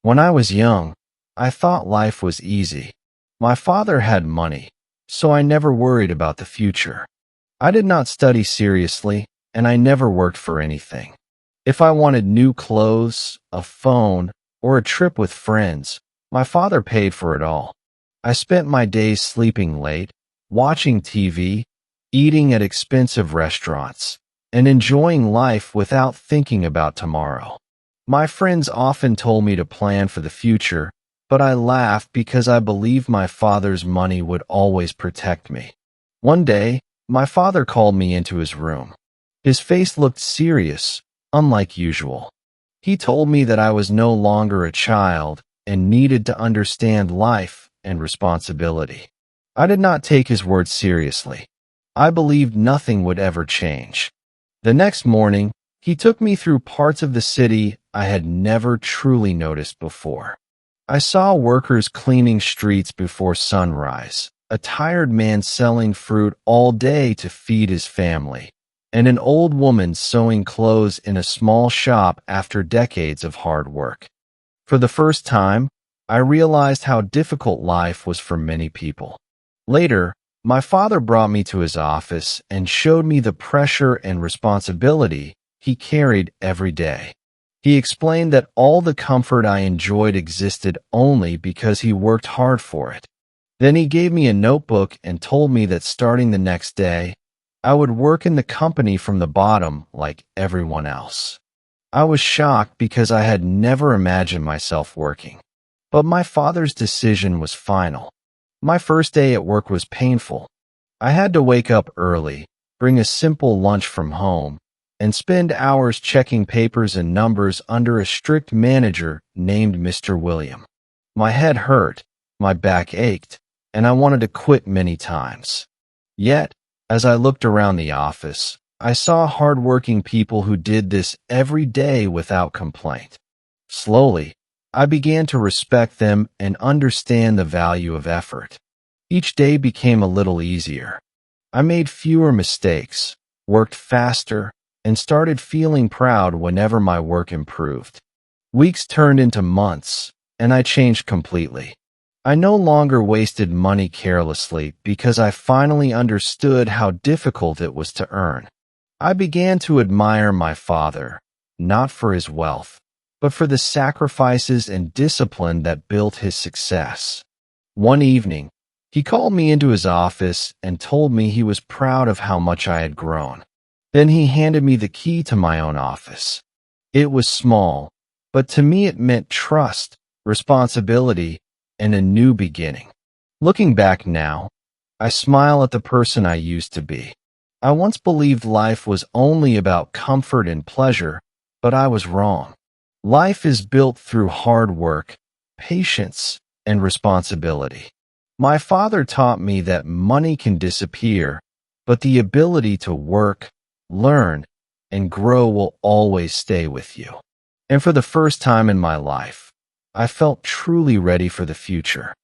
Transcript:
When I was young, I thought life was easy. My father had money, so I never worried about the future. I did not study seriously, and I never worked for anything. If I wanted new clothes, a phone, or a trip with friends, my father paid for it all. I spent my days sleeping late, watching TV, eating at expensive restaurants, and enjoying life without thinking about tomorrow. My friends often told me to plan for the future, but I laughed because I believed my father's money would always protect me. One day, my father called me into his room. His face looked serious, unlike usual. He told me that I was no longer a child and needed to understand life and responsibility. I did not take his words seriously. I believed nothing would ever change. The next morning, he took me through parts of the city I had never truly noticed before. I saw workers cleaning streets before sunrise, a tired man selling fruit all day to feed his family, and an old woman sewing clothes in a small shop after decades of hard work. For the first time, I realized how difficult life was for many people. Later, my father brought me to his office and showed me the pressure and responsibility he carried every day. He explained that all the comfort I enjoyed existed only because he worked hard for it. Then he gave me a notebook and told me that starting the next day, I would work in the company from the bottom like everyone else. I was shocked because I had never imagined myself working. But my father's decision was final. My first day at work was painful. I had to wake up early, bring a simple lunch from home, and spend hours checking papers and numbers under a strict manager named Mr. William. My head hurt, my back ached, and I wanted to quit many times. Yet, as I looked around the office, I saw hardworking people who did this every day without complaint. Slowly, I began to respect them and understand the value of effort. Each day became a little easier. I made fewer mistakes, worked faster, and started feeling proud whenever my work improved. Weeks turned into months, and I changed completely. I no longer wasted money carelessly because I finally understood how difficult it was to earn. I began to admire my father, not for his wealth, but for the sacrifices and discipline that built his success. One evening, he called me into his office and told me he was proud of how much I had grown. Then he handed me the key to my own office. It was small, but to me it meant trust, responsibility, and a new beginning. Looking back now, I smile at the person I used to be. I once believed life was only about comfort and pleasure, but I was wrong. Life is built through hard work, patience, and responsibility. My father taught me that money can disappear, but the ability to work, learn, and grow will always stay with you. And for the first time in my life, I felt truly ready for the future.